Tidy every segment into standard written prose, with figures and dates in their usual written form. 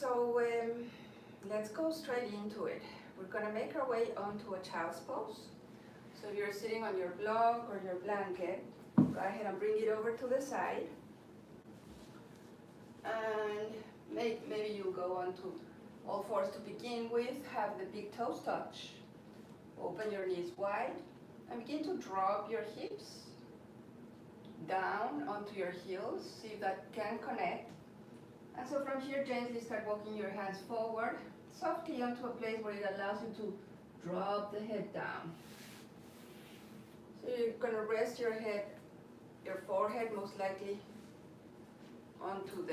So let's go straight into it. We're going to make our way onto a child's pose. So if you're sitting on your block or your blanket, go ahead and bring it over to the side. And maybe you go onto all fours to begin with. Have the big toes touch. Open your knees wide and begin to drop your hips down onto your heels. See if that can connect. And so from here, gently start walking your hands forward, softly onto a place where it allows you to drop the head down. So you're going to rest your head, your forehead most likely onto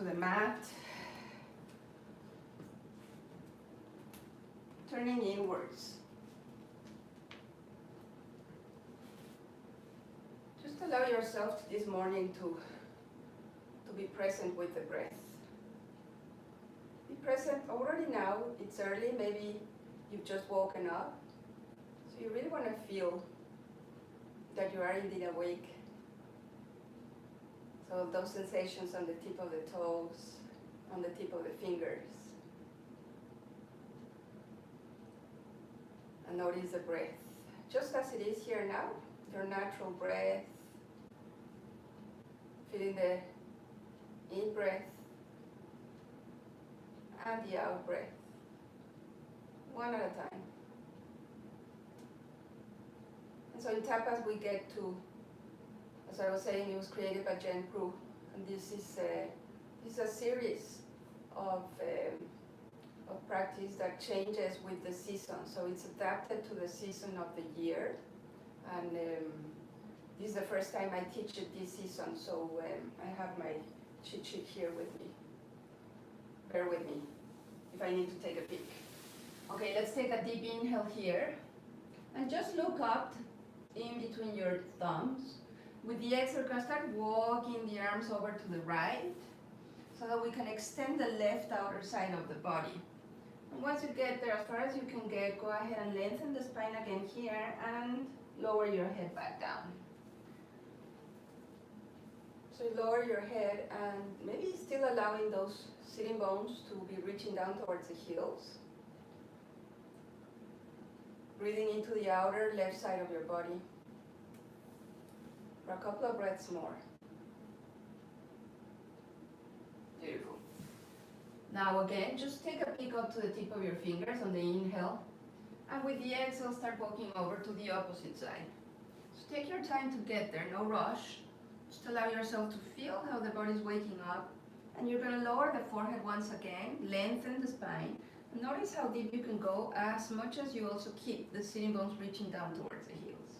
the mat. Turning inwards. Just allow yourself this morning to be present with the breath. Be present already now. It's early, maybe you've just woken up. So you really want to feel that you are indeed awake. So those sensations on the tip of the toes, on the tip of the fingers. And notice the breath, just as it is here now, your natural breath. Feeling the in-breath and the out-breath, one at a time. And so in Tapas we get to, as I was saying, it was created by Jen Prue, and this is a series of practice that changes with the season. So it's adapted to the season of the year, and this is the first time I teach it this season, so I have my cheat sheet here with me. Bear with me if I need to take a peek. Okay, let's take a deep inhale here, and just look up in between your thumbs. With the exhale, you can start walking the arms over to the right, so that we can extend the left outer side of the body. And once you get there, as far as you can get, go ahead and lengthen the spine again here, and lower your head back down. So you lower your head and maybe still allowing those sitting bones to be reaching down towards the heels. Breathing into the outer left side of your body for a couple of breaths more. Beautiful. Now again, just take a peek up to the tip of your fingers on the inhale, and with the exhale, start walking over to the opposite side. So take your time to get there, no rush. Just allow yourself to feel how the body's waking up, and you're going to lower the forehead once again, lengthen the spine, and notice how deep you can go, as much as you also keep the sitting bones reaching down towards the heels.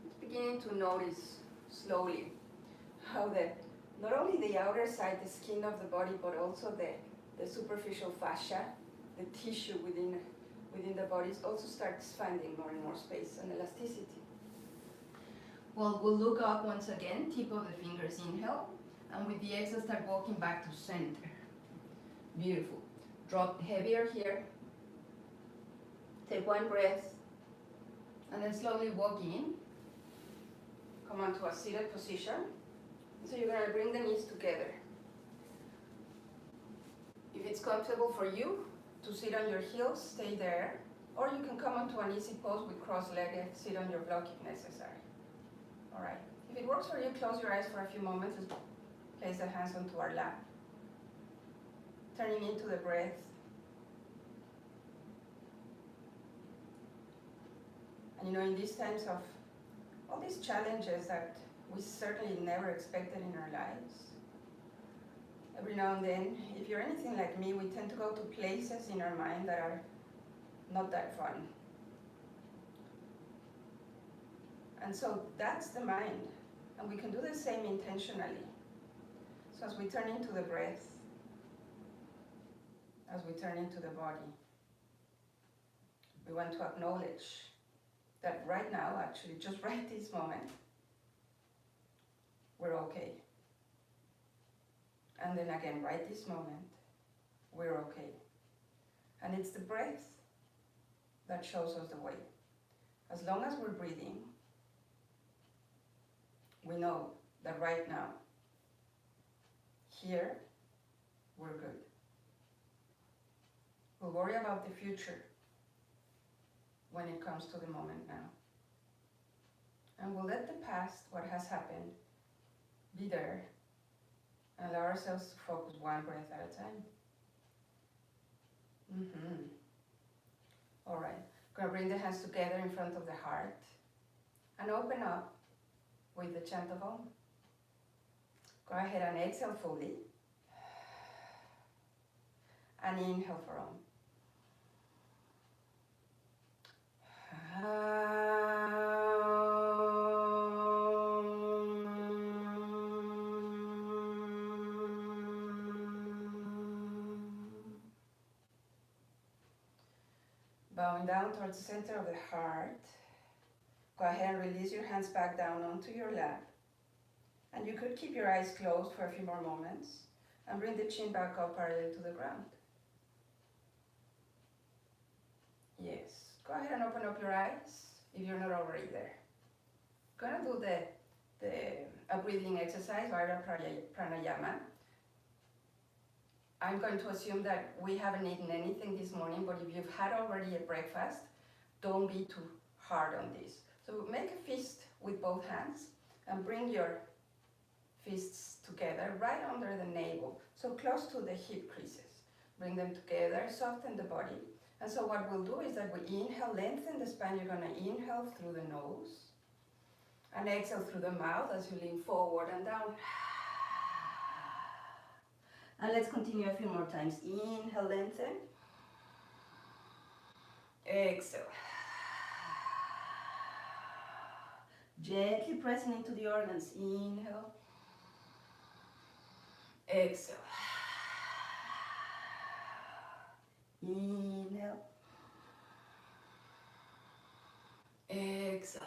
Just beginning to notice slowly how not only the outer side, the skin of the body, but also the superficial fascia, the tissue within the body also starts finding more and more space and elasticity. Well, we'll look up once again, tip of the fingers, inhale, and with the exhale, start walking back to center. Beautiful. Drop heavier here. Take one breath, and then slowly walk in. Come onto a seated position. So you're going to bring the knees together. If it's comfortable for you to sit on your heels, stay there. Or you can come onto an easy pose with cross-legged, sit on your block if necessary. All right. If it works for you, close your eyes for a few moments and place the hands onto our lap. Turning into the breath. And in these times of all these challenges that we certainly never expected in our lives, every now and then, if you're anything like me, we tend to go to places in our mind that are not that fun. And so that's the mind, and we can do the same intentionally. So as we turn into the breath, as we turn into the body, we want to acknowledge that right now, actually, just right this moment, we're okay. And then again, right this moment, we're okay. And it's the breath that shows us the way. As long as we're breathing, we know that right now, here, we're good. We'll worry about the future when it comes to the moment now. And we'll let the past, what has happened, be there, and allow ourselves to focus one breath at a time. All right, gonna bring the hands together in front of the heart and open up with the chant of Om. Go ahead and exhale fully. And inhale for Om. Bowing down towards the center of the heart. Go ahead and release your hands back down onto your lap. And you could keep your eyes closed for a few more moments and bring the chin back up parallel to the ground. Yes, go ahead and open up your eyes if you're not already there. Gonna do a breathing exercise, Vajra Pranayama. I'm going to assume that we haven't eaten anything this morning, but if you've had already a breakfast, don't be too hard on this. So make a fist with both hands and bring your fists together right under the navel, so close to the hip creases. Bring them together, soften the body. And so what we'll do is that we inhale, lengthen the spine. You're going to inhale through the nose and exhale through the mouth as you lean forward and down. And let's continue a few more times. Inhale, lengthen. Exhale. Gently pressing into the organs. Inhale. Exhale. Inhale. Exhale.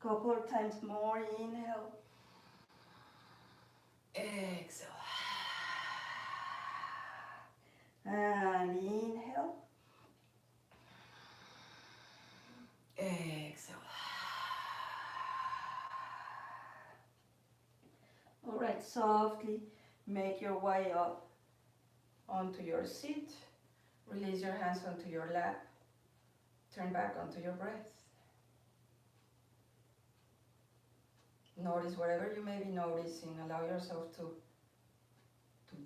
Couple of times more. Inhale. Exhale. And inhale. Exhale. All right, softly make your way up onto your seat. Release your hands onto your lap. Turn back onto your breath. Notice whatever you may be noticing. Allow yourself to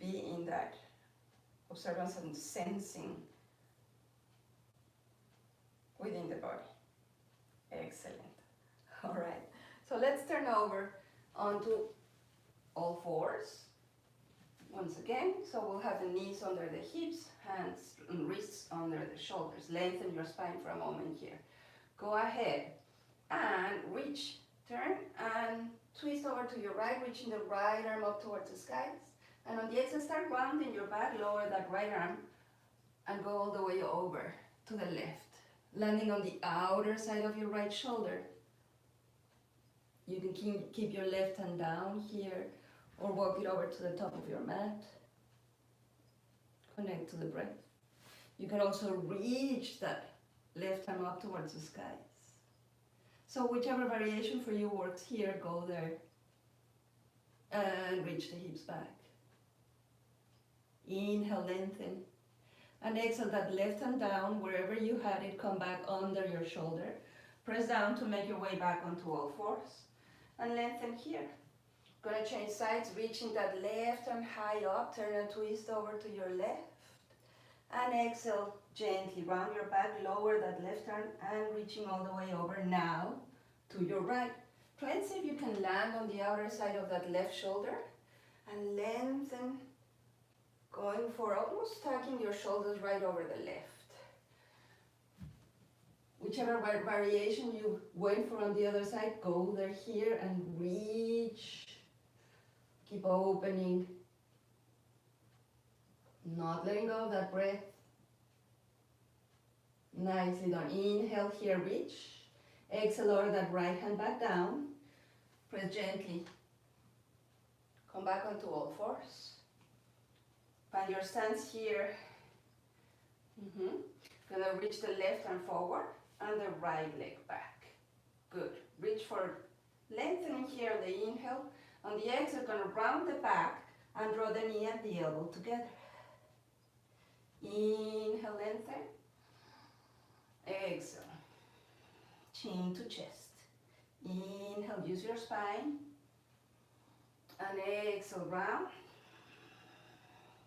be in that observance and sensing within the body. Excellent. All right. So let's turn over onto all fours. Once again, so we'll have the knees under the hips, hands and wrists under the shoulders. Lengthen your spine for a moment here. Go ahead and reach, turn and twist over to your right, reaching the right arm up towards the skies. And on the exhale, start rounding your back, lower that right arm and go all the way over to the left. Landing on the outer side of your right shoulder. You can keep your left hand down here or walk it over to the top of your mat. Connect to the breath. You can also reach that left arm up towards the skies. So whichever variation for you works here, go there and reach the hips back. Inhale, lengthen. And exhale that left hand down, wherever you had it, come back under your shoulder. Press down to make your way back onto all fours. And lengthen here. Gonna change sides, reaching that left arm high up, turn and twist over to your left. And exhale, gently round your back, lower that left arm and reaching all the way over now to your right. Try and see if you can land on the outer side of that left shoulder and lengthen, going for almost tucking your shoulders right over the left. Whichever variation you went for on the other side, go there here and reach. Keep opening, not letting go of that breath. Nicely done. Inhale here, reach. Exhale, lower that right hand back down. Press gently. Come back onto all fours. Find your stance here. Gonna reach the left arm forward and the right leg back. Good. Reach for lengthening here the inhale. On the exhale, going to round the back and draw the knee and the elbow together. Inhale, lengthen. Exhale. Chin to chest. Inhale, use your spine. And exhale, round.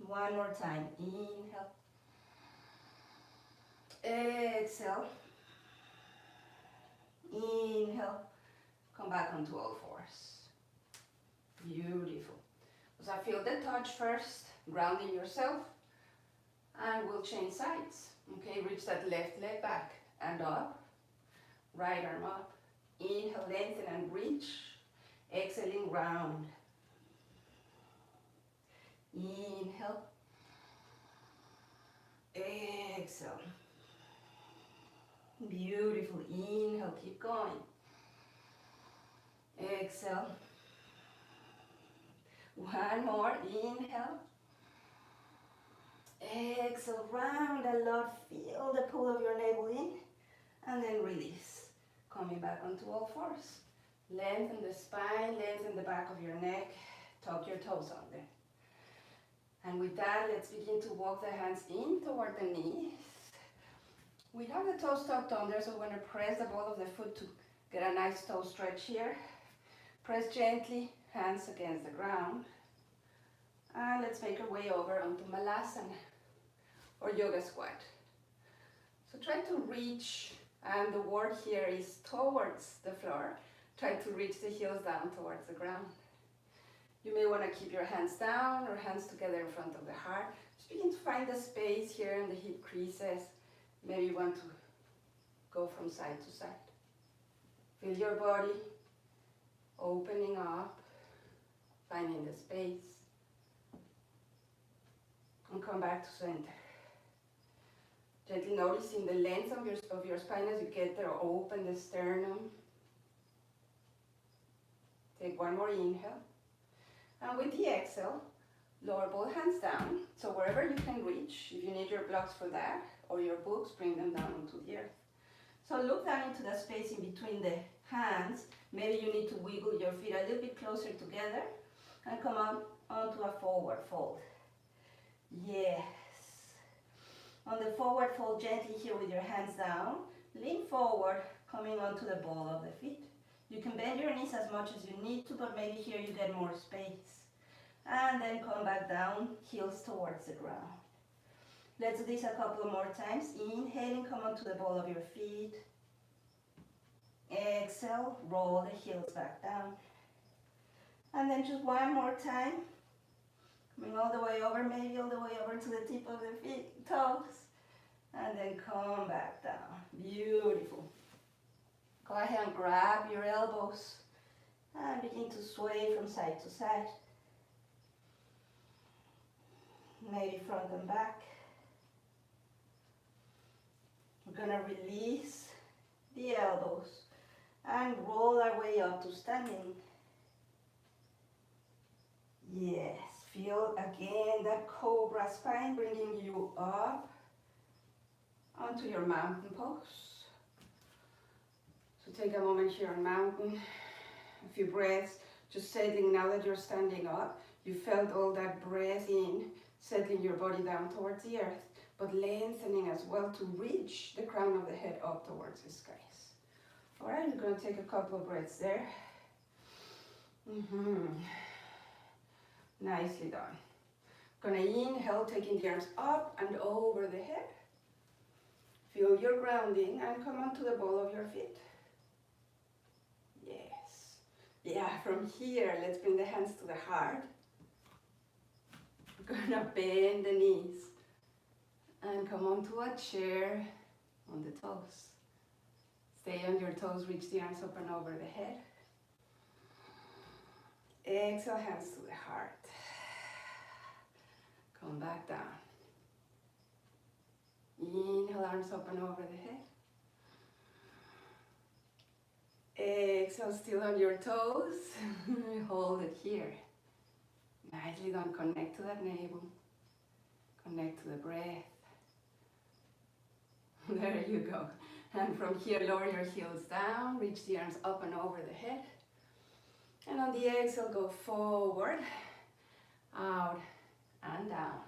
One more time. Inhale. Exhale. Inhale. Come back onto all fours. Beautiful. So feel the touch first, grounding yourself. And we'll change sides. Okay, reach that left leg back and up. Right arm up. Inhale, lengthen and reach. Exhaling, round. Inhale. Exhale. Beautiful. Inhale, keep going. Exhale. One more. Inhale. Exhale, round a lot. Feel the pull of your navel in. And then release. Coming back onto all fours. Lengthen the spine, lengthen the back of your neck. Tuck your toes under. And with that, let's begin to walk the hands in toward the knees. We have the toes tucked under, so we're going to press the ball of the foot to get a nice toe stretch here. Press gently, hands against the ground. And let's make our way over onto Milazzo or yoga squat. So try to reach, and the word here is towards the floor. Try to reach the heels down towards the ground. You may want to keep your hands down or hands together in front of the heart. Just begin to find the space here in the hip creases. Maybe you want to go from side to side. Feel your body opening up, finding the space. And come back to center. Gently noticing the length of your spine as you get there. Open the sternum. Take one more inhale. And with the exhale, lower both hands down. So wherever you can reach, if you need your blocks for that, or your books, bring them down onto the earth. So look down into the space in between the hands. Maybe you need to wiggle your feet a little bit closer together. And come on onto a forward fold. Yes. On the forward fold, gently here with your hands down. Lean forward, coming onto the ball of the feet. You can bend your knees as much as you need to, but maybe here you get more space. And then come back down, heels towards the ground. Let's do this a couple more times. Inhaling, come onto the ball of your feet. Exhale, roll the heels back down. And then just one more time. Coming all the way over, maybe all the way over to the tip of the feet, toes. And then come back down. Beautiful. Go ahead and grab your elbows and begin to sway from side to side. Maybe front and back. We're going to release the elbows and roll our way up to standing. Yes, feel again that cobra spine bringing you up onto your mountain pose. So take a moment here on mountain, a few breaths, just settling now that you're standing up. You felt all that breath in, settling your body down towards the earth, but lengthening as well to reach the crown of the head up towards the skies. All right, you're going to take a couple of breaths there. Nicely done. Going to inhale, taking the arms up and over the head. Feel your grounding and come onto the ball of your feet. Yes. Yeah, from here, let's bring the hands to the heart. We're going to bend the knees and come onto a chair on the toes. Stay on your toes, reach the arms up and over the head. Exhale, hands to the heart. Come back down. Inhale, arms up and over the head. Exhale, still on your toes. Hold it here. Nicely done. Connect to that navel. Connect to the breath. There you go. And from here, lower your heels down, reach the arms up and over the head. And on the exhale, go forward, out, and down.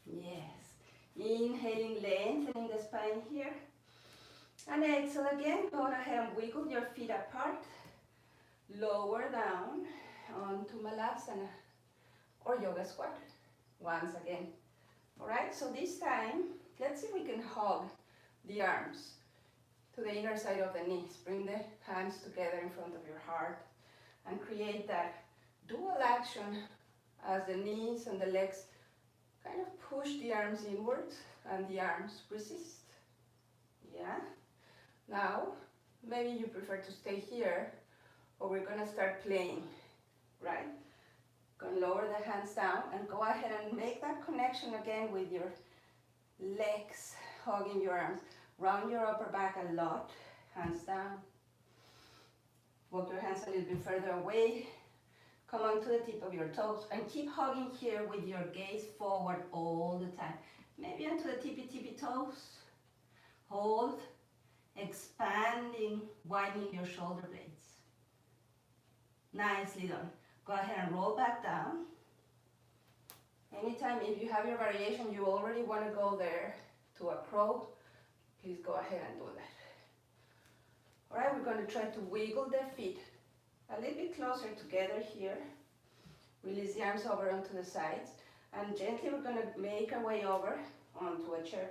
Yes. Inhaling, lengthening the spine here. And exhale again, go ahead and wiggle your feet apart. Lower down onto Milazzo or yoga squat. Once again. Alright, so this time, let's see if we can hug the arms to the inner side of the knees. Bring the hands together in front of your heart and create that dual action as the knees and the legs kind of push the arms inwards and the arms resist. Yeah? Now, maybe you prefer to stay here, or we're gonna start playing, right? Gonna lower the hands down and go ahead and make that connection again with your legs, hugging your arms. Round your upper back a lot, hands down. Walk your hands a little bit further away. Come on to the tip of your toes and keep hugging here with your gaze forward all the time. Maybe onto the tippy toes. Hold, expanding, widening your shoulder blades. Nicely done. Go ahead and roll back down. Anytime, if you have your variation, you already want to go there to a crow, please go ahead and do that. All right, we're going to try to wiggle the feet a little bit closer together here. Release the arms over onto the sides, and gently we're going to make our way over onto a chair.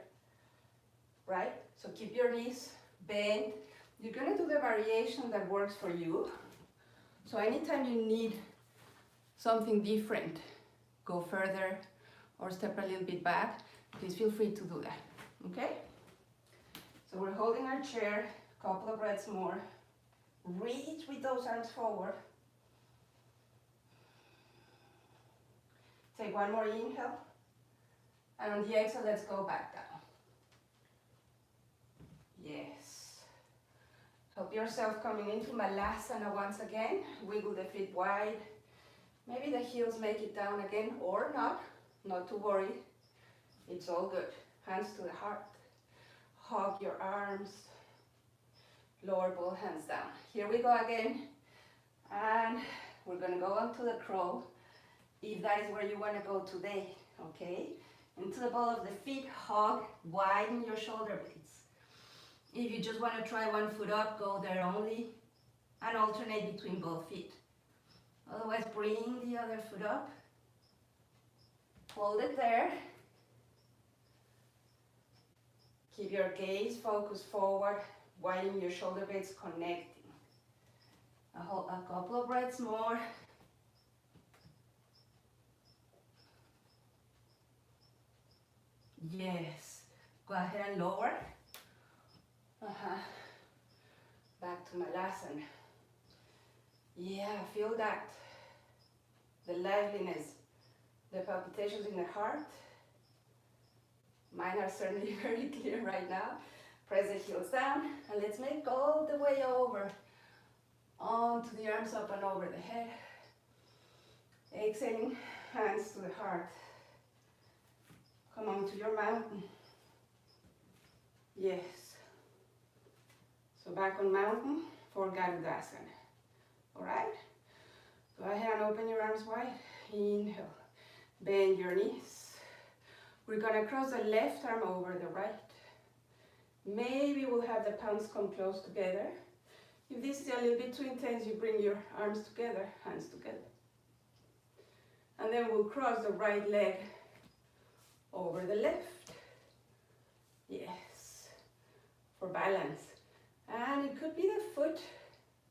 Right? So keep your knees bent. You're going to do the variation that works for you. So anytime you need something different, go further or step a little bit back, please feel free to do that. Okay? So we're holding our chair, a couple of breaths more. Reach with those arms forward. Take one more inhale. And on the exhale, let's go back down. Yes. Help yourself coming into Milazzo once again. Wiggle the feet wide. Maybe the heels make it down again or not. Not to worry. It's all good. Hands to the heart. Hug your arms. Lower both hands down. Here we go again. And we're going to go onto the crow. If that is where you want to go today. Okay? Into the ball of the feet. Hug. Widen your shoulder blades. If you just want to try one foot up, go there only. And alternate between both feet. Otherwise, bring the other foot up. Hold it there. Keep your gaze focused forward. Widen your shoulder blades, connecting. A couple of breaths more. Yes. Go ahead and lower. Back to Milazzo. Yeah, feel that. The liveliness, the palpitations in the heart. Mine are certainly very clear right now. Press the heels down and let's make all the way over onto the arms up and over the head. Exhaling, hands to the heart. Come on to your mountain. Yes. So back on mountain for Garudasana. Alright? Go ahead and open your arms wide. Inhale. Bend your knees. We're going to cross the left arm over the right. Maybe we'll have the palms come close together. If this is a little bit too intense, you bring your arms together, hands together. And then we'll cross the right leg over the left. Yes. For balance. And it could be the foot,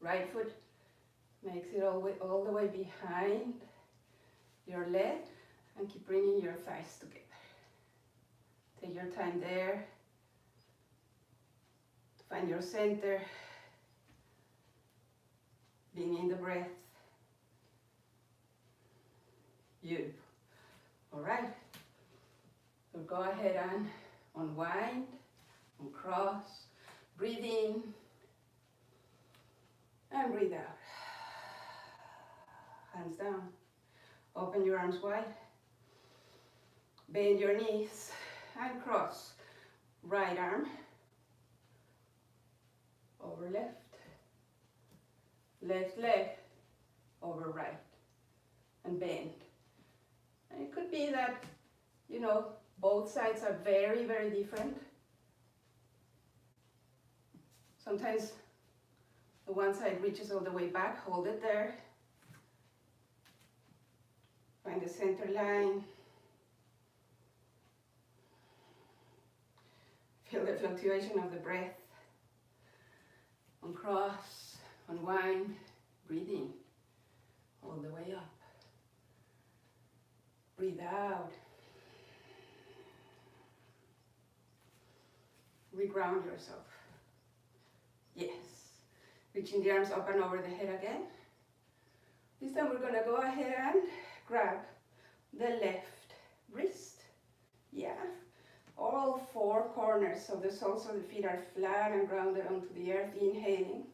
right foot, makes it all the way behind your leg, and keep bringing your thighs together. Take your time there to find your center, being in the breath. Beautiful. All right. So go ahead and unwind, uncross, breathe in, and breathe out. Hands down. Open your arms wide. Bend your knees and cross. Right arm over left. Left leg over right. And bend. And it could be that, you know, both sides are very, very different. Sometimes the one side reaches all the way back, hold it there. Find the center line. Feel the fluctuation of the breath. Uncross, unwind, breathe in, all the way up. Breathe out. Reground yourself. Yes. Reaching the arms up and over the head again. This time we're going to go ahead and grab the left wrist. Yeah. All four corners of the soles of the feet are flat and grounded onto the earth. Inhaling.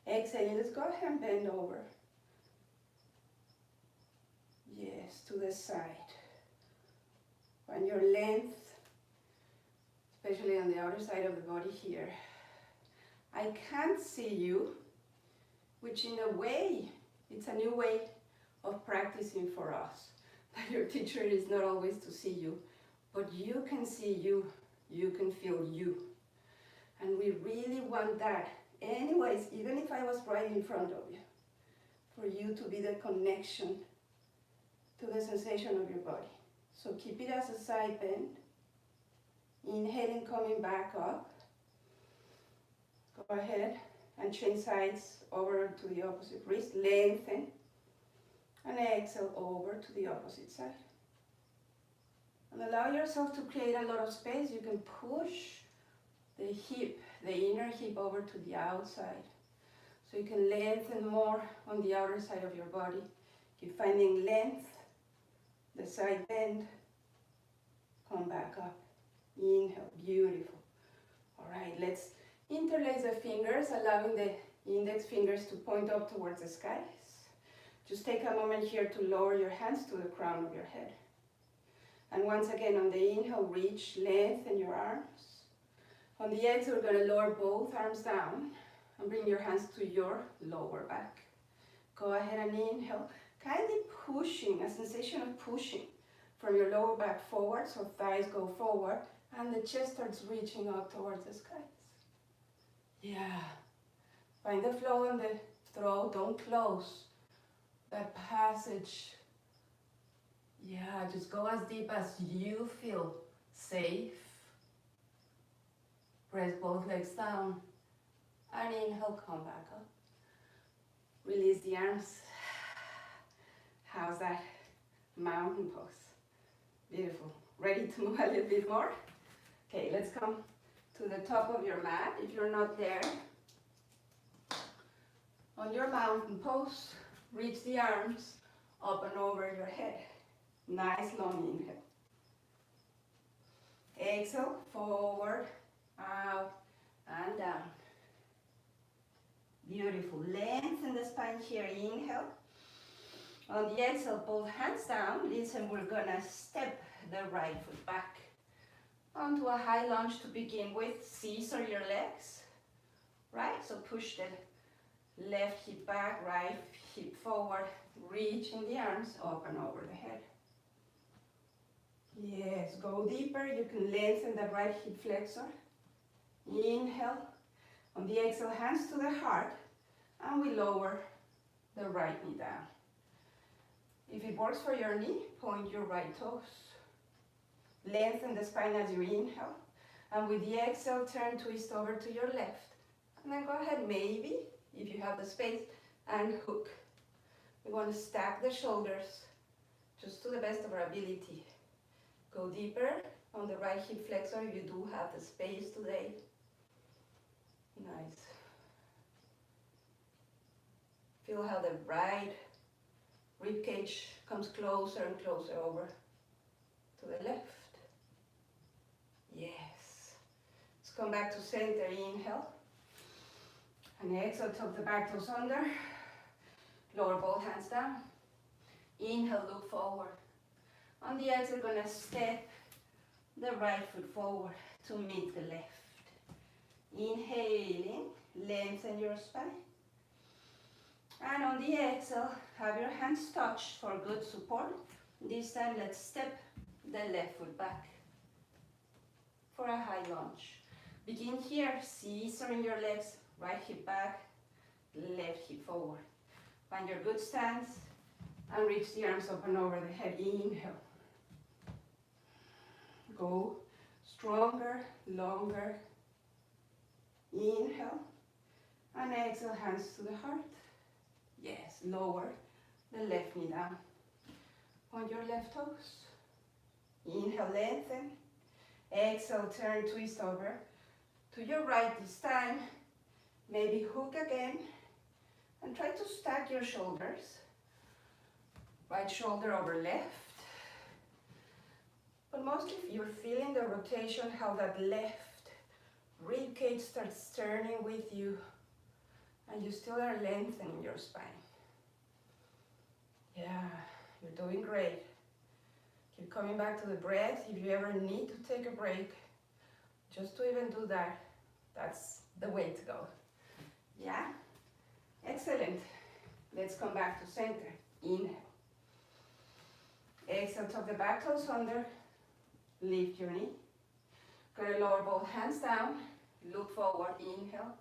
Exhaling. Let's go ahead and bend over. Yes, to the side. Find your length, especially on the outer side of the body here. I can't see you, which in a way, it's a new way of practicing for us. That your teacher is not always to see you, but you can see you, you can feel you. And we really want that. Anyways, even if I was right in front of you, for you to be the connection to the sensation of your body. So keep it as a side bend. Inhaling, coming back up. Go ahead and change sides over to the opposite wrist. Lengthen. And exhale over to the opposite side. And allow yourself to create a lot of space. You can push the hip, the inner hip over to the outside. So you can lengthen more on the outer side of your body. Keep finding length. The side bend. Come back up. Inhale. Beautiful. All right, let's interlace the fingers, allowing the index fingers to point up towards the skies. Just take a moment here to lower your hands to the crown of your head. And once again, on the inhale, reach, lengthen your arms. On the exhale, we're going to lower both arms down and bring your hands to your lower back. Go ahead and inhale, kindly pushing, a sensation of pushing from your lower back forward, so thighs go forward, and the chest starts reaching up towards the skies. Yeah. Find the flow in the throat, don't close that passage. Yeah, just go as deep as you feel safe. Press both legs down and inhale, come back up. Release the arms. How's that? Mountain pose. Beautiful. Ready to move a little bit more? Okay, let's come to the top of your mat. If you're not there, on your mountain pose, reach the arms up and over your head. Nice long inhale. Exhale, forward, out, and down. Beautiful. Lengthen the spine here. Inhale. On the exhale, both hands down. Listen, we're gonna step the right foot back onto a high lunge to begin with. Scissor your legs, right? So push the left hip back, right hip forward, reaching the arms up and over the head. Yes, go deeper. You can lengthen the right hip flexor. Inhale. On the exhale, hands to the heart, and we lower the right knee down. If it works for your knee, point your right toes. Lengthen the spine as you inhale, and with the exhale, turn, twist over to your left. And then go ahead, maybe, if you have the space, and hook. We want to stack the shoulders just to the best of our ability. Go deeper on the right hip flexor if you do have the space today. Nice. Feel how the right rib cage comes closer and closer over to the left. Yes. Let's come back to center. Inhale. And exhale, tuck the back toes under. Lower both hands down. Inhale, look forward. On the exhale, we're going to step the right foot forward to meet the left. Inhaling, lengthen your spine. And on the exhale, have your hands touch for good support. This time, let's step the left foot back for a high lunge. Begin here, scissoring your legs, right hip back, left hip forward. Find your good stance and reach the arms up and over the head. Inhale. Go stronger, longer. Inhale. And exhale, hands to the heart. Yes, lower the left knee down. Point your left toes. Inhale, lengthen. Exhale, turn, twist over. To your right this time. Maybe hook again. And try to stack your shoulders. Right shoulder over left. But mostly if you're feeling the rotation, how that left rib cage starts turning with you. And you still are lengthening your spine. Yeah, you're doing great. Keep coming back to the breath. If you ever need to take a break, just to even do that, that's the way to go. Yeah? Excellent. Let's come back to center. Inhale. Exhale, tuck the back toes under. Lift your knee. Go to lower both hands down. Look forward. Inhale.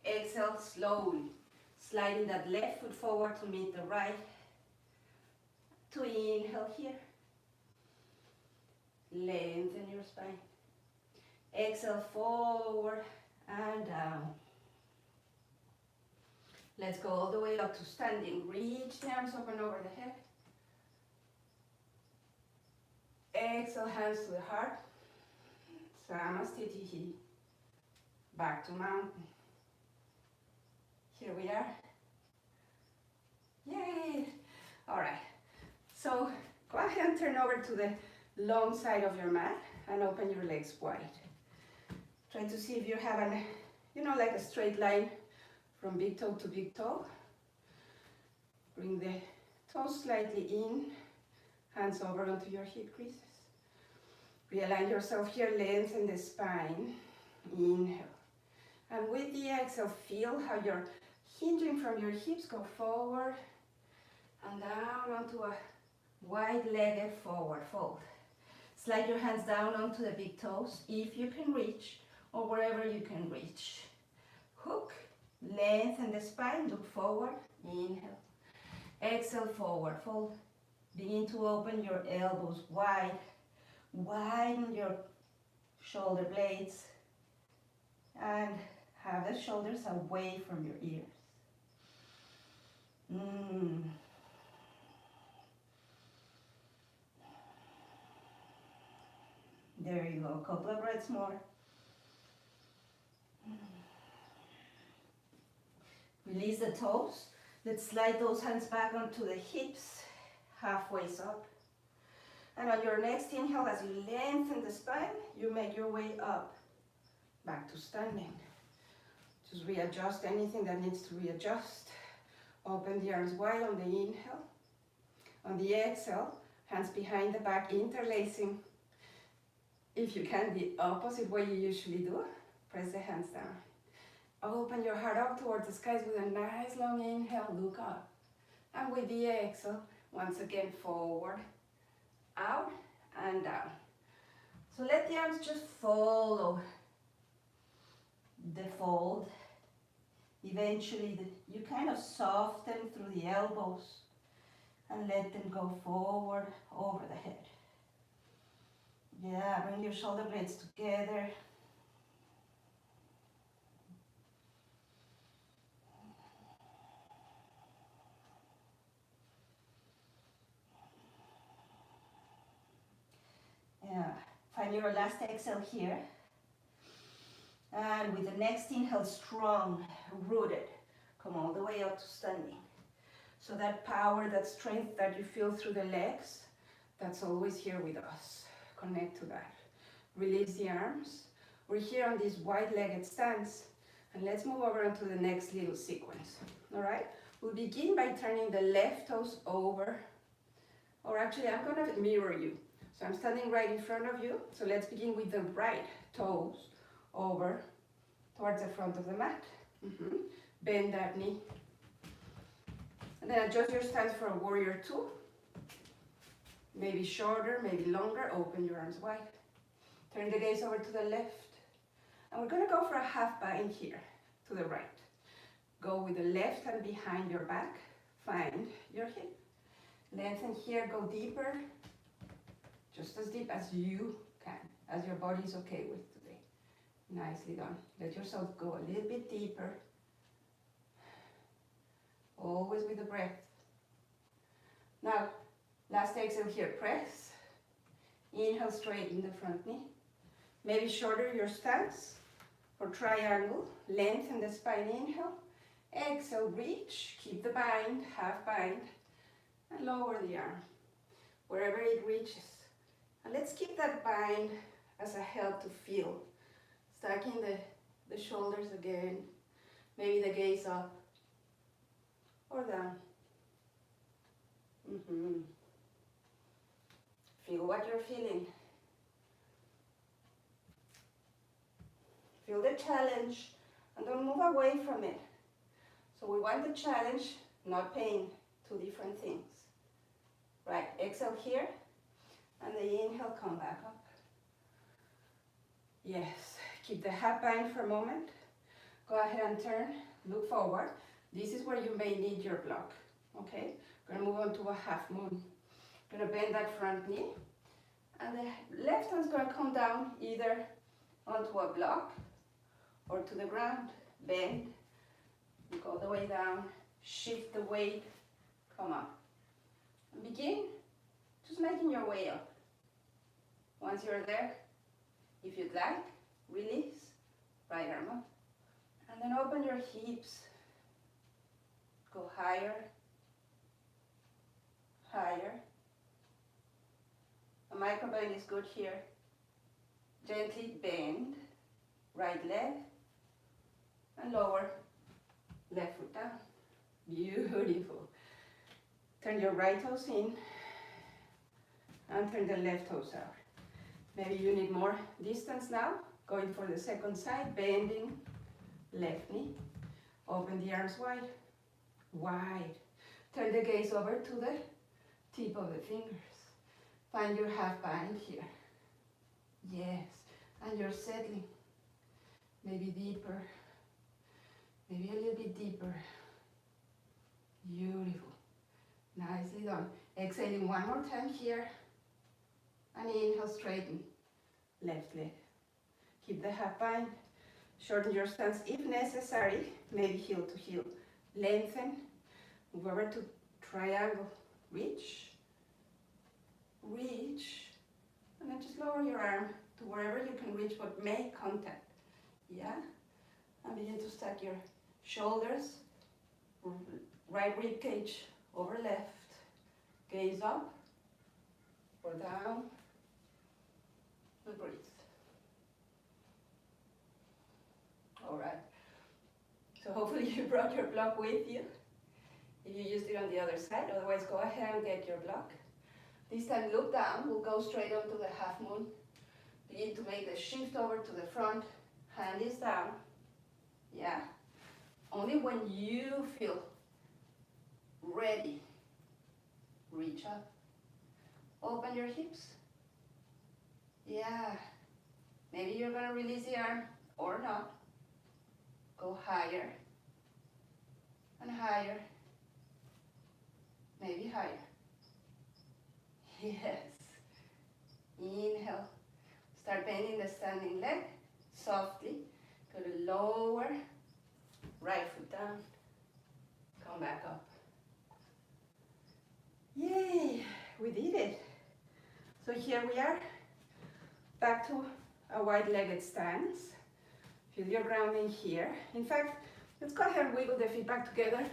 Exhale, slowly. Sliding that left foot forward to meet the right. To inhale here. Lengthen your spine. Exhale, forward and down. Let's go all the way up to standing. Reach the arms up and over the head. Exhale, hands to the heart. Samastitihi. Back to mountain. Here we are. Yay! All right. So go ahead and turn over to the long side of your mat and open your legs wide. Try to see if you have an, like a straight line from big toe to big toe. Bring the toes slightly in, hands over onto your hip creases. Realign yourself here, lengthen the spine. Inhale. And with the exhale, feel how you're hinging from your hips, go forward and down onto a wide-legged forward fold. Slide your hands down onto the big toes if you can reach, or wherever you can reach. Hook, lengthen the spine, look forward, inhale. Exhale, forward fold. Begin to open your elbows wide. Widen your shoulder blades and have the shoulders away from your ears. There you go, a couple of breaths more. Release the toes. Let's slide those hands back onto the hips, halfway up. And on your next inhale, as you lengthen the spine, you make your way up, back to standing. Just readjust anything that needs to readjust. Open the arms wide on the inhale. On the exhale, hands behind the back, interlacing. If you can, the opposite way you usually do. Press the hands down. Open your heart up towards the skies with a nice long inhale, look up. And with the exhale, once again forward, out and down. So let the arms just follow the fold. Eventually, you kind of soften through the elbows and let them go forward over the head. Yeah, bring your shoulder blades together. Yeah, find your last exhale here. And with the next inhale, strong, rooted. Come all the way up to standing. So that power, that strength that you feel through the legs, that's always here with us. Connect to that. Release the arms. We're here on this wide-legged stance. And let's move over onto the next little sequence. All right? We'll begin by turning the left toes over. Or actually, I'm going to mirror you. So I'm standing right in front of you. So let's begin with the right toes over towards the front of the mat. Bend that knee. And then adjust your stance for a warrior two. Maybe shorter, maybe longer. Open your arms wide. Turn the gaze over to the left. And we're going to go for a half bind here to the right. Go with the left hand behind your back. Find your hip. Lengthen here, go deeper. Just as deep as you can, as your body is okay with today. Nicely done. Let yourself go a little bit deeper. Always with the breath. Now, last exhale here, press. Inhale, straighten the front knee. Maybe shorter your stance for triangle. Lengthen the spine, inhale. Exhale, reach. Keep the bind, half bind. And lower the arm, wherever it reaches. And let's keep that bind as a help to feel. Stacking the shoulders again. Maybe the gaze up or down. Feel what you're feeling. Feel the challenge and don't move away from it. So we want the challenge, not pain. Two different things. Right, exhale here, and the inhale, come back up. Yes, keep the half bind for a moment. Go ahead and turn, look forward. This is where you may need your block, okay? We're gonna move on to a half moon. Gonna bend that front knee, and the left hand's gonna come down either onto a block or to the ground. Bend, look all the way down, shift the weight, come up. And begin just making your way up. Once you're there, if you'd like, release, right arm up. And then open your hips. Go higher, higher. A micro bend is good here. Gently bend, right leg, and lower, left foot down. Beautiful. Turn your right toes in and turn the left toes out. Maybe you need more distance now. Going for the second side, bending left knee. Open the arms wide, wide. Turn the gaze over to the tip of the fingers. Find your half bind here. Yes, and you're settling. Maybe deeper, maybe a little bit deeper. Beautiful. Nicely done. Exhaling one more time here. And inhale, straighten. Left leg. Keep the half bind. Shorten your stance if necessary. Maybe heel to heel. Lengthen. Move over to triangle. Reach. Reach. And then just lower your arm to wherever you can reach, but make contact. Yeah? And begin to stack your shoulders. Right rib cage over left, gaze up or down, and breathe. All right, so hopefully you brought your block with you. If you used it on the other side, otherwise go ahead and get your block. This time look down, we'll go straight onto the half moon. Begin to make the shift over to the front, hand is down, yeah. Only when you feel ready, reach up, open your hips, yeah, maybe you're going to release the arm or not, go higher and higher, maybe higher, yes, inhale, start bending the standing leg, softly, go to lower, right foot down, come back up. Yay, we did it. So here we are, back to a wide-legged stance. Feel your grounding here. In fact, let's go ahead and wiggle the feet back together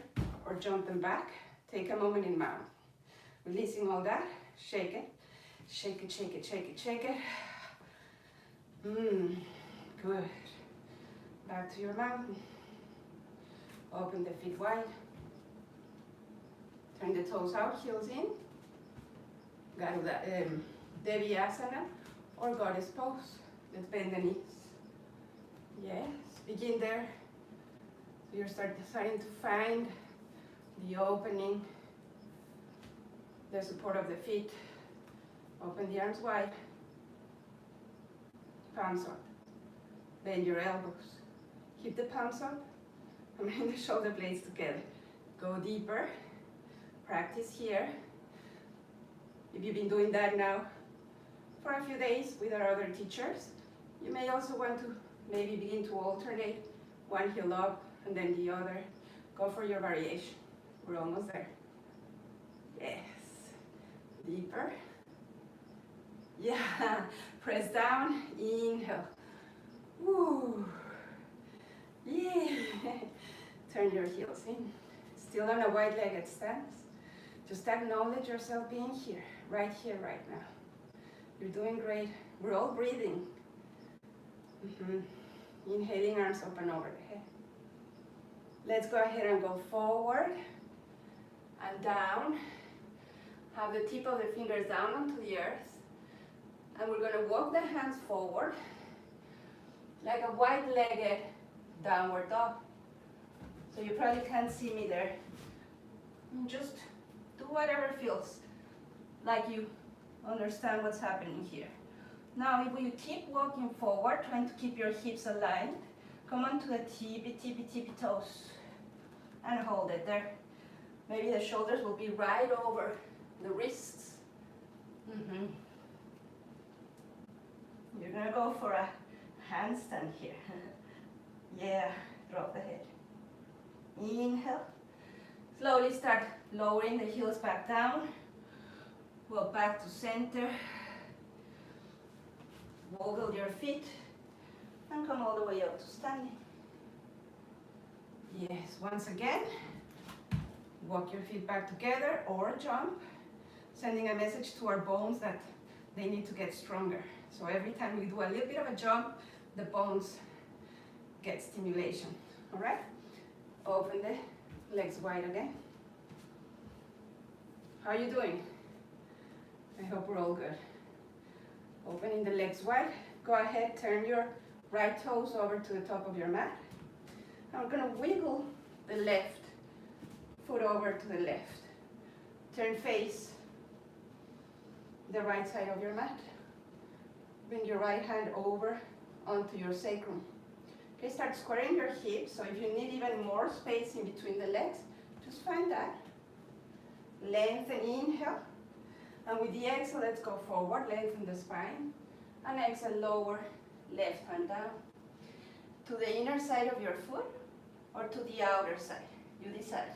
or jump them back. Take a moment in mountain. Releasing all that, shake it, shake it, shake it, shake it, shake it. Good. Back to your mountain. Open the feet wide. Turn the toes out, heels in. Devyasana or goddess pose. Let's bend the knees. Yes, begin there. So you're starting to find the opening, the support of the feet. Open the arms wide. Palms up. Bend your elbows. Keep the palms up and bring the shoulder blades together. Go deeper. Practice here. If you've been doing that now for a few days with our other teachers, you may also want to maybe begin to alternate one heel up and then the other. Go for your variation. We're almost there. Yes. Deeper. Yeah. Press down. Inhale. Woo. Yeah. Turn your heels in. Still on a wide-legged stance. Just acknowledge yourself being here, right now. You're doing great. We're all breathing. Inhaling, arms open over the head. Let's go ahead and go forward and down. Have the tip of the fingers down onto the earth. And we're going to walk the hands forward like a wide-legged downward dog. So you probably can't see me there. Just do whatever feels like you understand what's happening here. Now, if you keep walking forward, trying to keep your hips aligned, come onto the tippy toes and hold it there. Maybe the shoulders will be right over the wrists. You're gonna go for a handstand here. Yeah, drop the head. Inhale. Slowly start lowering the heels back down. Go back to center. Wobble your feet and come all the way up to standing. Yes, once again, walk your feet back together or jump, sending a message to our bones that they need to get stronger. So every time we do a little bit of a jump, the bones get stimulation. All right? Open the legs wide again. How are you doing? I hope we're all good. Opening the legs wide. Go ahead, turn your right toes over to the top of your mat. And we're gonna wiggle the left foot over to the left. Turn face the right side of your mat. Bring your right hand over onto your sacrum. Okay, start squaring your hips. So if you need even more space in between the legs, just find that. Lengthen, inhale. And with the exhale, let's go forward, lengthen the spine. And exhale, lower left hand down. To the inner side of your foot or to the outer side. You decide.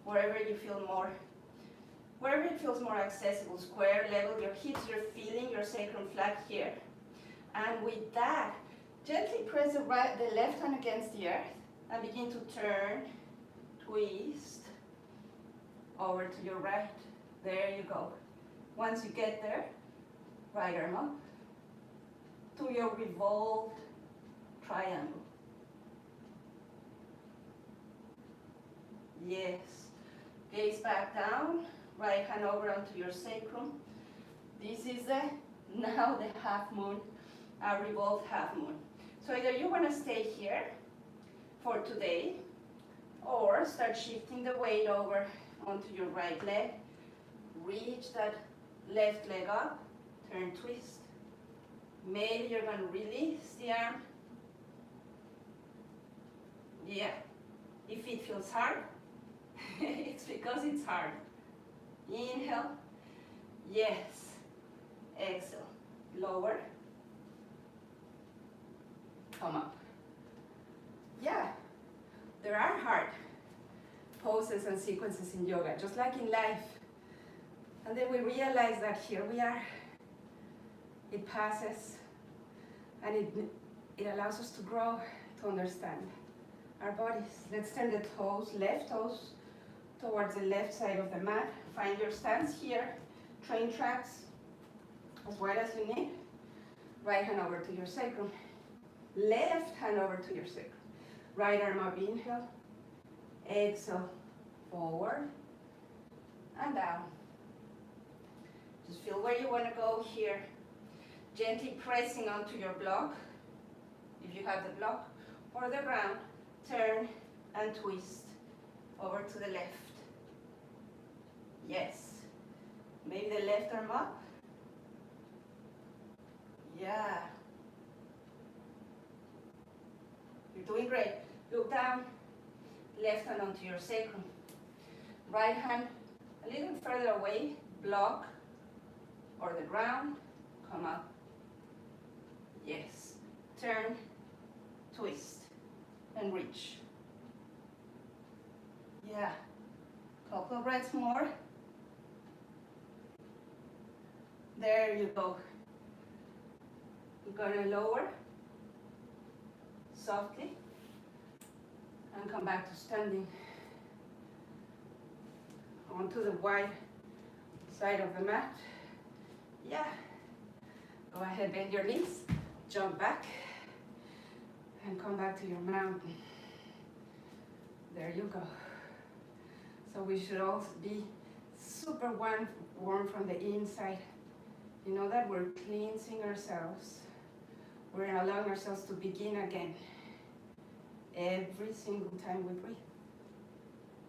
Wherever you feel more, wherever it feels more accessible. Square, level your hips, you're feeling your sacrum flat here. And with that, gently press the left hand against the earth and begin to turn, twist, over to your right. There you go. Once you get there, right arm up to your revolved triangle. Yes. Gaze back down, right hand over onto your sacrum. This is now the half moon, a revolved half moon. So either you want to stay here for today or start shifting the weight over onto your right leg. Reach that left leg up, turn, twist. Maybe you're going to release the arm. Yeah, if it feels hard, it's because it's hard. Inhale, yes. Exhale, lower. Come up. Yeah, there are hard poses and sequences in yoga, just like in life. And then we realize that here we are. It passes, and it allows us to grow, to understand our bodies. Let's turn the toes, left toes, towards the left side of the mat. Find your stance here. Train tracks as wide as you need. Right hand over to your sacrum. Left hand over to your sacrum. Right arm up, inhale. Exhale, forward and down. Just feel where you want to go here. Gently pressing onto your block, if you have the block, or the ground, turn and twist over to the left. Yes. Maybe the left arm up. Yeah. You're doing great. Look down, left hand onto your sacrum. Right hand a little further away, block, or the ground, come up. Yes. Turn, twist, and reach. Yeah. Couple of breaths more. There you go. You're gonna lower softly and come back to standing onto the wide side of the mat. Yeah. Go ahead, bend your knees, jump back, and come back to your mountain. There you go. So we should all be super warm from the inside. You know that we're cleansing ourselves. We're allowing ourselves to begin again. Every single time we breathe.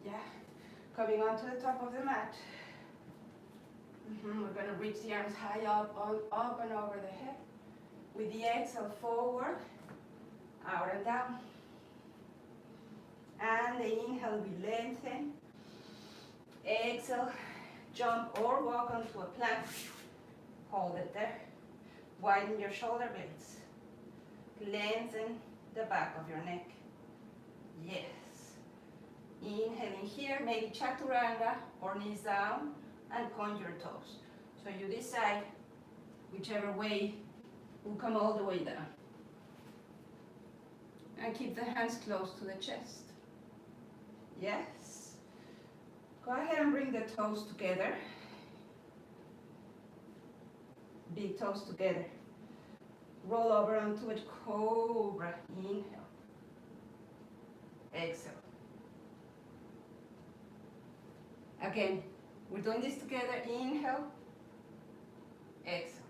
Yeah. Coming onto the top of the mat. We're going to reach the arms high up and over the head. With the exhale, forward, out and down. And the inhale, we lengthen. Exhale, jump or walk onto a plank. Hold it there. Widen your shoulder blades. Lengthen the back of your neck. Yes. Inhaling here, maybe chaturanga or knees down and point your toes. So you decide whichever way will come all the way down. And keep the hands close to the chest. Yes. Go ahead and bring the toes together. Big toes together. Roll over onto a cobra. Inhale. Exhale. Again, we're doing this together. Inhale. Exhale.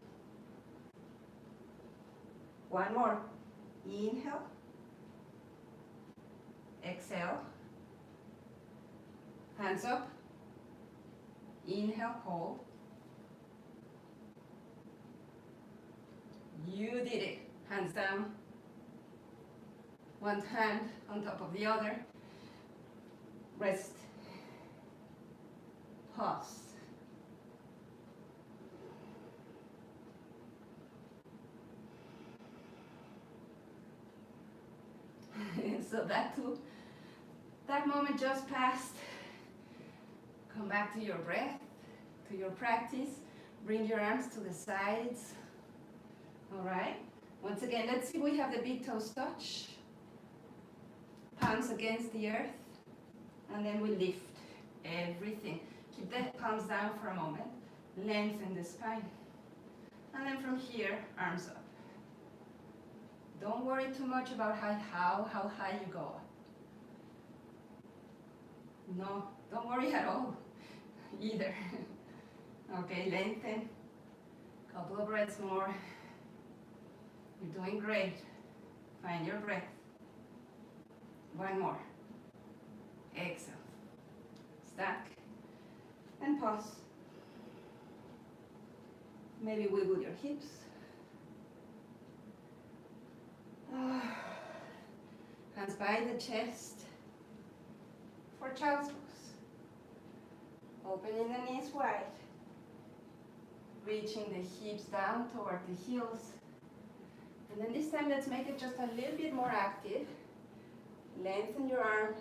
One more. Inhale. Exhale. Hands up. Inhale, hold. You did it. Hands down. One hand on top of the other. Rest. Pause. So that moment just passed. Come back to your breath, to your practice. Bring your arms to the sides. All right. Once again, let's see if we have the big toes touch. Palms against the earth. And then we lift everything. Keep the palms down for a moment. Lengthen the spine. And then from here, arms up. Don't worry too much about how high you go. No, don't worry at all, either. Okay, lengthen. Couple of breaths more. You're doing great. Find your breath. One more. Exhale. Stack. And pause. Maybe wiggle your hips. Hands by the chest for child's pose. Opening the knees wide. Reaching the hips down toward the heels. And then this time let's make it just a little bit more active. Lengthen your arms.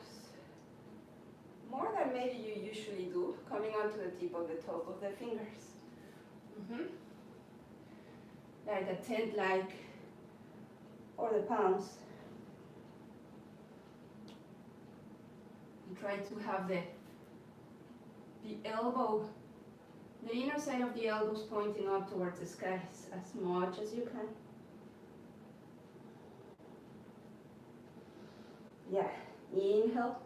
More than maybe you usually do, coming onto the tip of the top of the fingers. Like a tent-like, or the palms. And try to have the elbow, the inner side of the elbows pointing up towards the skies as much as you can. Yeah, inhale,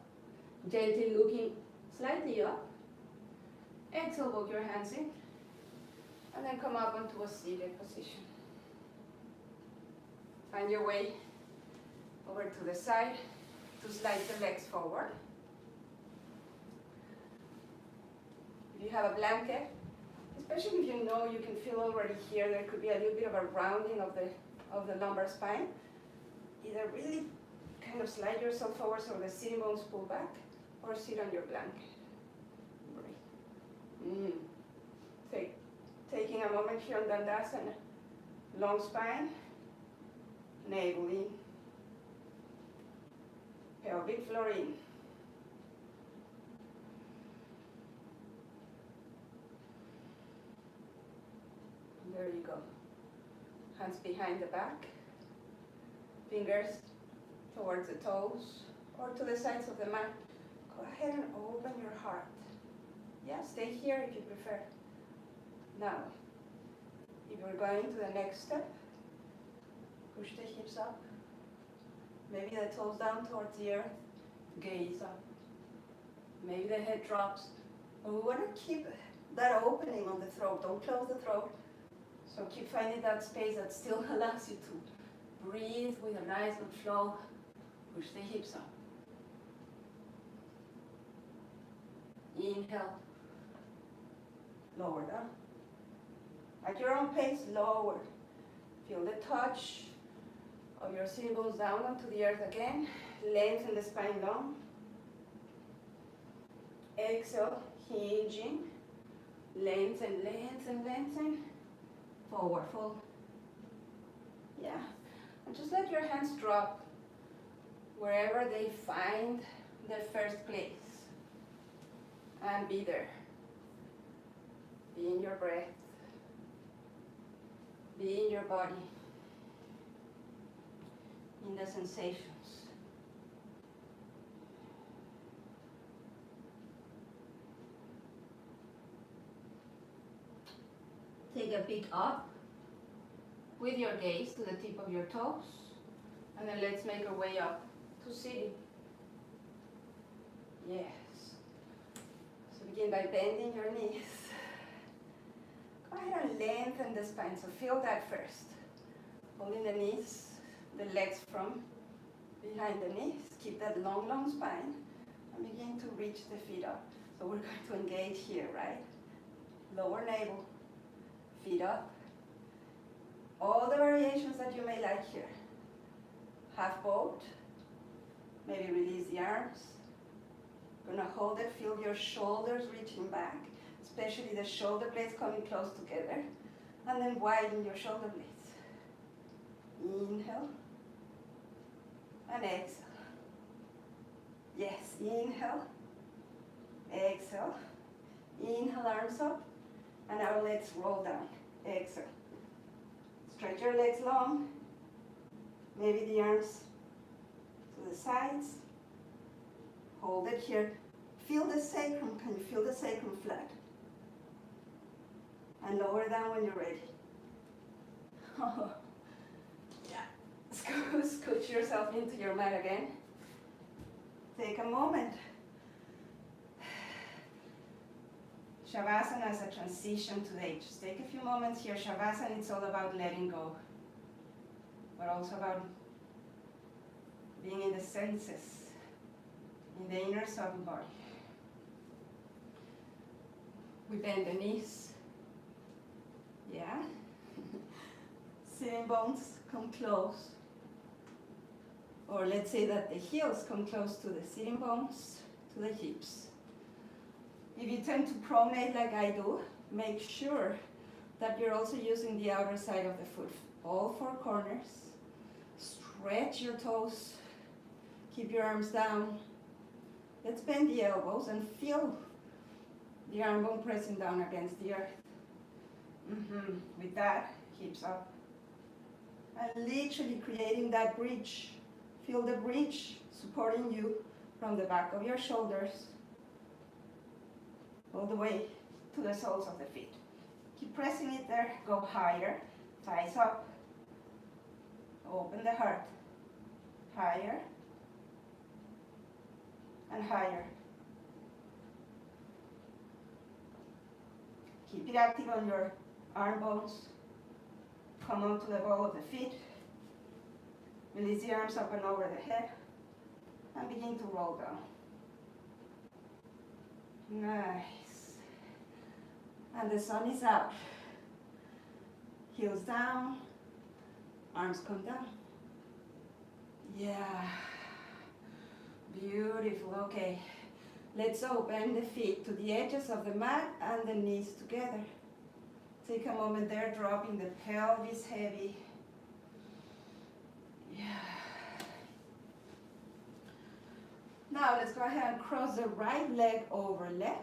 gently looking slightly up. Exhale, walk your hands in. And then come up onto a seated position. Find your way over to the side to slide the legs forward. If you have a blanket, especially if you know you can feel already here, there could be a little bit of a rounding of the lumbar spine. Either really kind of slide yourself forward so the sitting bones pull back, or sit on your blanket. Breathe. Taking a moment here on Dandasana. Long spine, navel in, pelvic floor in. There you go. Hands behind the back, fingers towards the toes or to the sides of the mat. Go ahead and open your heart. Yeah, stay here if you prefer. Now, if you're going to the next step, push the hips up. Maybe the toes down towards the earth, gaze up. Maybe the head drops. But we want to keep that opening on the throat. Don't close the throat. So keep finding that space that still allows you to breathe with a nice good flow. Push the hips up. Inhale. Lower down. At your own pace, lower. Feel the touch of your sitting bones down onto the earth again. Lengthen the spine long. Exhale, hinging. Lengthen, lengthen, lengthen. Forward fold. Yeah. And just let your hands drop wherever they find their first place. And be there. Be in your breath. Be in your body. In the sensations. Take a peek up with your gaze to the tip of your toes. And then let's make our way up to sitting. Yes. So begin by bending your knees. Go ahead and lengthen the spine. So feel that first. Holding the knees, the legs from behind the knees. Keep that long, long spine. And begin to reach the feet up. So we're going to engage here, right? Lower navel, feet up. All the variations that you may like here. Half boat. Maybe release the arms. Gonna hold it, feel your shoulders reaching back, especially the shoulder blades coming close together. And then widen your shoulder blades. Inhale. And exhale. Yes, inhale. Exhale. Inhale, arms up. And now let's roll down. Exhale. Stretch your legs long. Maybe the arms to the sides. Hold it here. Feel the sacrum. Can you feel the sacrum flat? And lower down when you're ready. Yeah. Scooch yourself into your mat again. Take a moment. Shavasana is a transition today. Just take a few moments here. Shavasana, it's all about letting go, but also about being in the senses, in the inner subtle body. We bend the knees. Yeah. Sitting bones come close. Or let's say that the heels come close to the sitting bones, to the hips. If you tend to pronate like I do, make sure that you're also using the outer side of the foot. All four corners. Stretch your toes. Keep your arms down. Let's bend the elbows and feel the arm bone pressing down against the earth. With that, hips up. And literally creating that bridge. Feel the bridge supporting you from the back of your shoulders all the way to the soles of the feet. Keep pressing it there. Go higher. Thighs up. Open the heart. Higher. And higher. Keep it active on your arm bones. Come onto the ball of the feet. Release the arms up and over the head and begin to roll down. Nice. And the sun is out. Heels down, arms come down. Yeah. Beautiful. Okay. Let's open the feet to the edges of the mat and the knees together. Take a moment there, dropping the pelvis heavy. Yeah. Now let's go ahead and cross the right leg over left.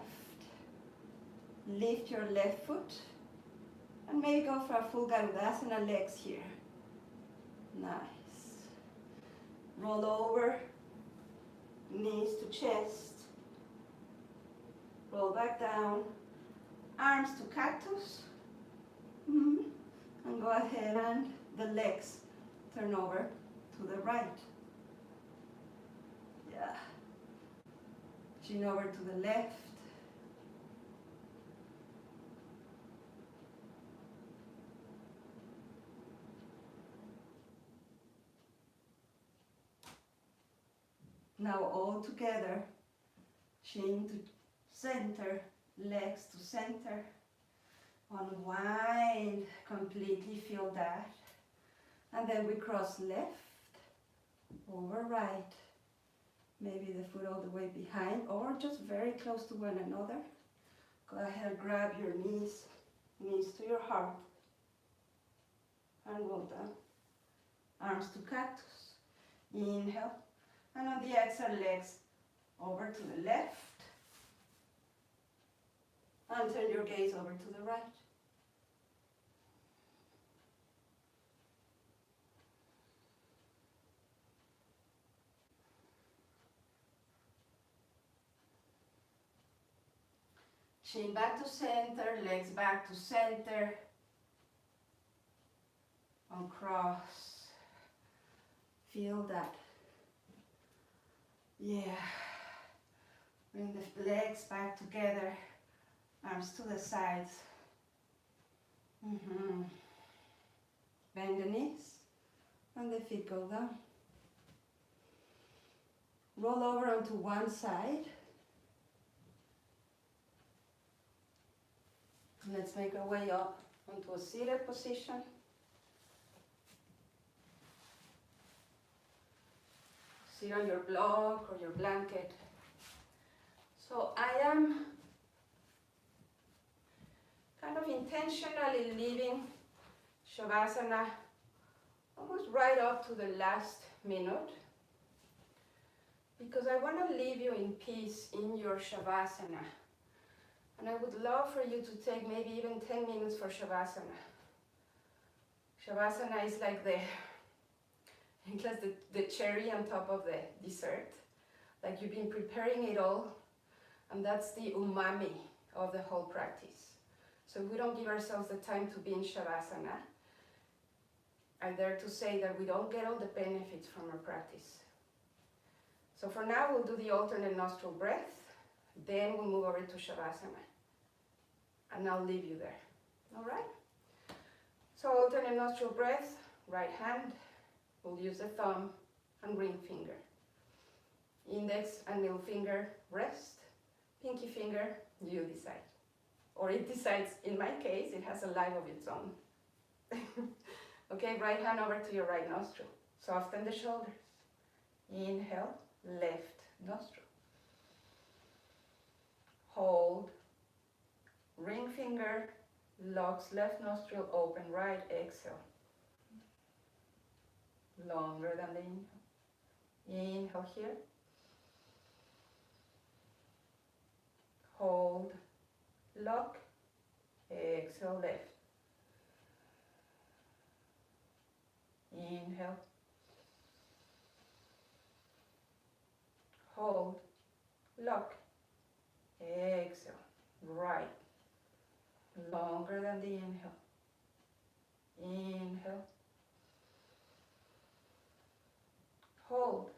Lift your left foot. And maybe go for a full Garudasana legs here. Nice. Roll over, knees to chest. Roll back down, arms to cactus. And go ahead and the legs turn over to the right. Yeah. Chin over to the left. Now all together, chin to center, legs to center. Unwind, completely feel that. And then we cross left, over right. Maybe the foot all the way behind or just very close to one another. Go ahead, grab your knees to your heart. And roll down. Arms to cactus. Inhale. And on the exhale, legs over to the left. And turn your gaze over to the right. Chin back to center, legs back to center. Uncross. Feel that. Yeah. Bring the legs back together. Arms to the sides. Bend the knees and the feet go down. Roll over onto one side. Let's make our way up onto a seated position. Sit on your block or your blanket. So I am kind of intentionally leaving Shavasana almost right up to the last minute because I want to leave you in peace in your Shavasana. And I would love for you to take maybe even 10 minutes for Shavasana. Shavasana is like the cherry on top of the dessert. Like you've been preparing it all, and that's the umami of the whole practice. So if we don't give ourselves the time to be in Shavasana, I dare to say that we don't get all the benefits from our practice. So for now, we'll do the alternate nostril breath, then we'll move over to Shavasana. And I'll leave you there, all right? So alternate nostril breath, right hand, we'll use the thumb and ring finger. Index and middle finger rest, pinky finger, you decide. Or it decides, in my case, it has a life of its own. Okay, right hand over to your right nostril. Soften the shoulders. Inhale, left nostril. Hold. Ring finger, locks left nostril, open right, exhale. Longer than the inhale. Inhale here. Hold, lock, exhale left. Inhale. Hold, lock, exhale, right. Longer than the inhale. Inhale. Hold,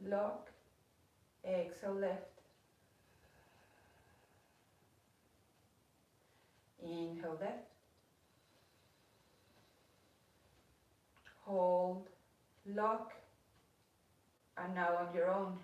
lock, exhale left. Inhale left. Hold, lock, and now on your own.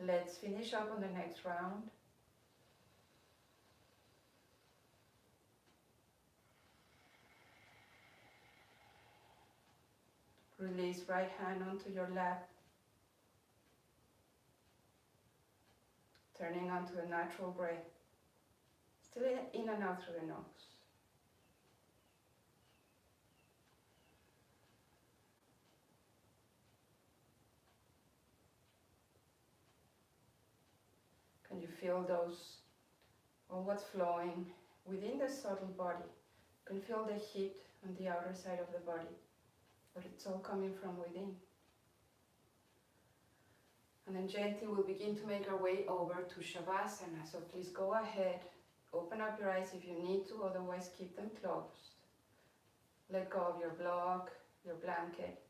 Let's finish up on the next round. Release right hand onto your lap. Turning onto a natural breath. Still in and out through the nose. Can you feel those, or what's flowing within the subtle body? You can feel the heat on the outer side of the body, but it's all coming from within. And then gently we'll begin to make our way over to Shavasana. So please go ahead, open up your eyes if you need to, otherwise keep them closed. Let go of your block, your blanket.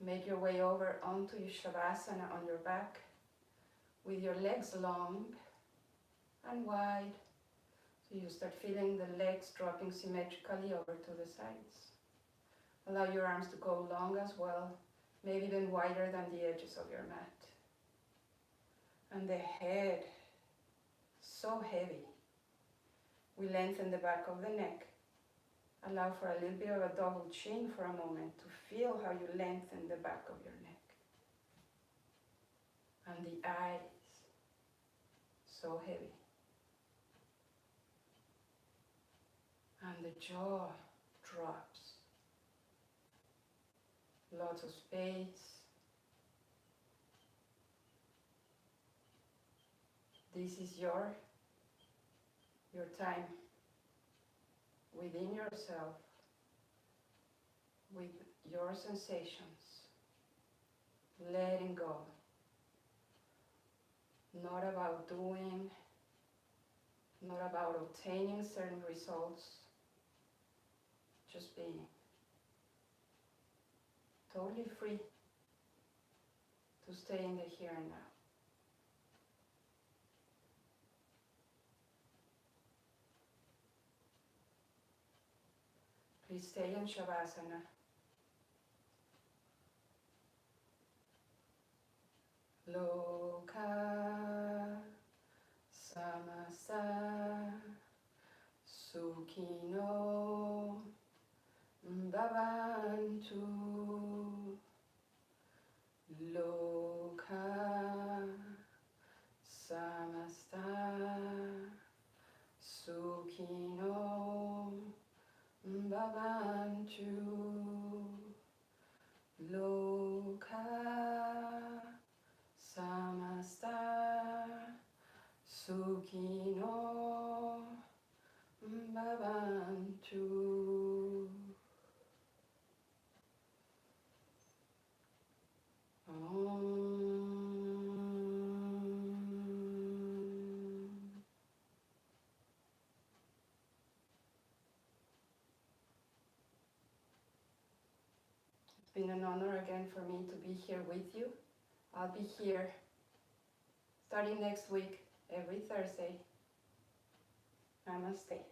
Make your way over onto your Shavasana on your back with your legs long and wide. So you start feeling the legs dropping symmetrically over to the sides. Allow your arms to go long as well, maybe even wider than the edges of your mat. And the head, so heavy. We lengthen the back of the neck. Allow for a little bit of a double chin for a moment to feel how you lengthen the back of your neck. And the eyes, so heavy. And the jaw drops. Lots of space. This is your time within yourself, with your sensations, letting go. Not about doing, not about obtaining certain results, just being totally free to stay in the here and now. Please stay in Shavasana. Loka samasa sukhino bhavantu. Loka samasta sukhino bhavantu. Loka samasta sukhino bhavantu. It's been an honor again for me to be here with you. I'll be here starting next week, every Thursday. Namaste.